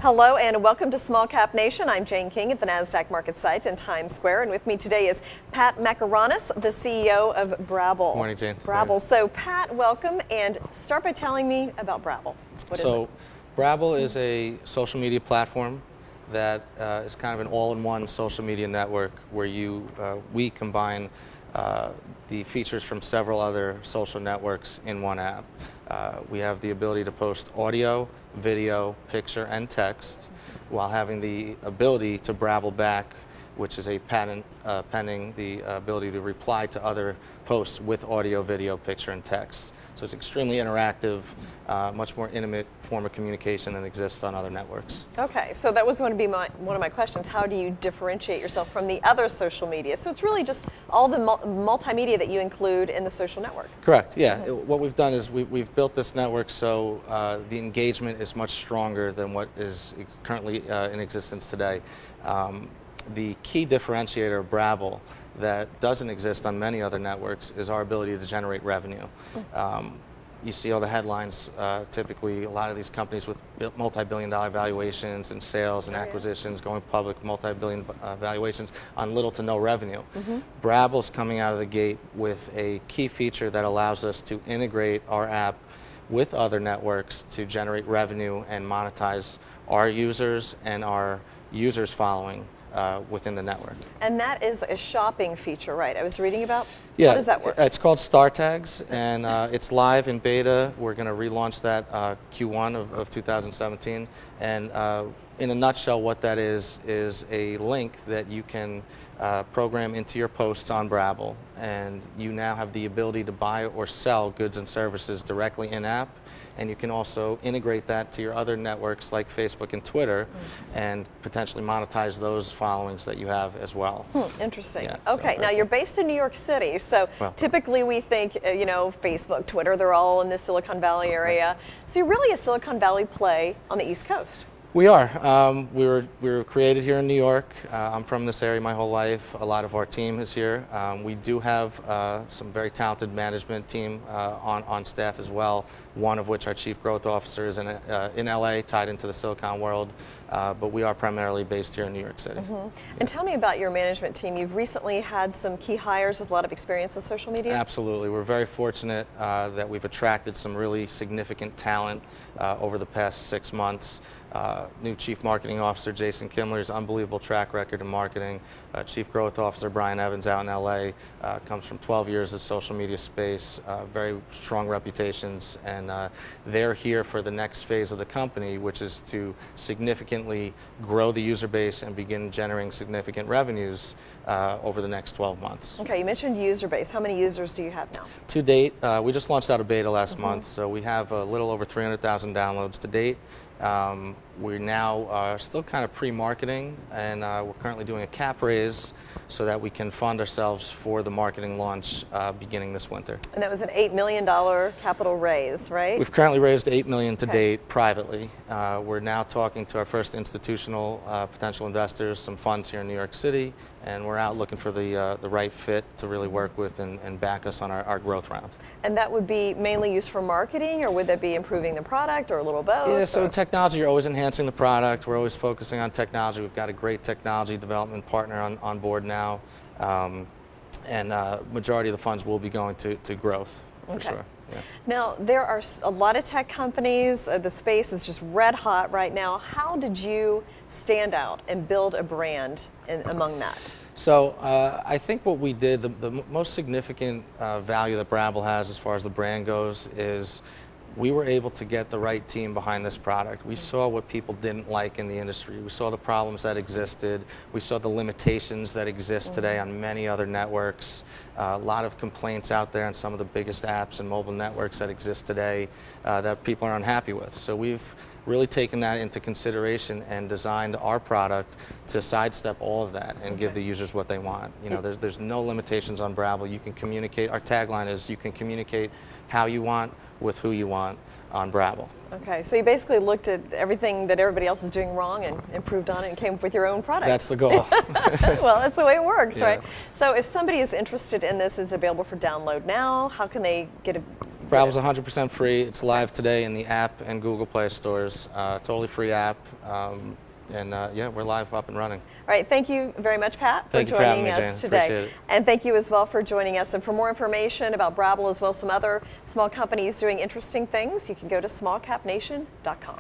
Hello and welcome to Small Cap Nation. I'm Jane King at the NASDAQ market site in Times Square, and with me today is Pat Mackaronis, the CEO of Brabble. Good morning, Jane. Brabble. So Pat, welcome, and start by telling me about Brabble. What is it? Brabble is a social media platform that is kind of an all-in-one social media network where we combine the features from several other social networks in one app. We have the ability to post audio, video, picture, and text while having the ability to Brabble back, which is a patent pending the ability to reply to other posts with audio, video, picture, and text. So it's extremely interactive, much more intimate form of communication than exists on other networks. Okay, so that was going to be one of my questions. How do you differentiate yourself from the other social media? So it's really just all the multimedia that you include in the social network. Correct, yeah. What we've done is we've built this network so the engagement is much stronger than what is currently in existence today. The key differentiator of Brabble that doesn't exist on many other networks is our ability to generate revenue. You see all the headlines, typically a lot of these companies with multi-billion-dollar valuations and sales and acquisitions going public, multi-billion valuations on little to no revenue. Brabble's coming out of the gate with a key feature that allows us to integrate our app with other networks to generate revenue and monetize our users and our users following within the network. And that is a shopping feature, right? I was reading about. Yeah, how does that work? It's called Star Tags, and it's live in beta. We're going to relaunch that Q1 of 2017. And in a nutshell, what that is a link that you can program into your posts on Brabble, and you now have the ability to buy or sell goods and services directly in-app. And you can also integrate that to your other networks like Facebook and Twitter and potentially monetize those followings that you have as well. Interesting. Yeah, okay, so now you're based in New York City, so typically we think, you know, Facebook, Twitter, they're all in the Silicon Valley area. So you're really a Silicon Valley play on the East Coast. We are. We were created here in New York. I'm from this area my whole life. A lot of our team is here. We do have some very talented management team on staff as well, one of which our Chief Growth Officer is in LA, tied into the Silicon world, but we are primarily based here in New York City. And tell me about your management team. You've recently had some key hires with a lot of experience in social media? Absolutely. We're very fortunate that we've attracted some really significant talent over the past 6 months. New Chief Marketing Officer Jason Kimler's unbelievable track record in marketing. Chief Growth Officer Brian Evans out in LA comes from 12 years of social media space, very strong reputations, and they're here for the next phase of the company, which is to significantly grow the user base and begin generating significant revenues over the next 12 months. Okay, you mentioned user base. How many users do you have now? To date, we just launched out of beta last month, so we have a little over 300,000 downloads to date. We now are still kind of pre-marketing, and we're currently doing a cap raise so that we can fund ourselves for the marketing launch beginning this winter. And that was an $8 million capital raise, right? We've currently raised $8 million to date privately. We're now talking to our first institutional potential investors, some funds here in New York City, and we're out looking for the right fit to really work with and back us on our growth round. And that would be mainly used for marketing, or would that be improving the product, or a little both? Yeah, so in technology, you're always enhancing the product. We're always focusing on technology. We've got a great technology development partner on board now, and majority of the funds will be going to growth, for sure. Yeah. Now, there are a lot of tech companies. The space is just red hot right now. How did you stand out and build a brand among that? So I think what we did, the most significant value that Brabble has as far as the brand goes is we were able to get the right team behind this product. We saw what people didn't like in the industry. We saw the problems that existed. We saw the limitations that exist today on many other networks. A lot of complaints out there on some of the biggest apps and mobile networks that exist today that people are unhappy with. So we've really taken that into consideration and designed our product to sidestep all of that and give the users what they want. You know, there's no limitations on Brabble. You can communicate. Our tagline is you can communicate how you want with who you want on Brabble. Okay, so you basically looked at everything that everybody else is doing wrong and improved on it and came up with your own product. That's the goal. Well, that's the way it works, right? So if somebody is interested in this, is it available for download now? How can they Brabble's 100% free. It's live today in the app and Google Play stores. Totally free app. Yeah, we're live, up and running. All right, thank you very much, Pat, for joining us today. Appreciate it. And thank you as well for joining us. And for more information about Brabble as well as some other small companies doing interesting things, you can go to smallcapnation.com.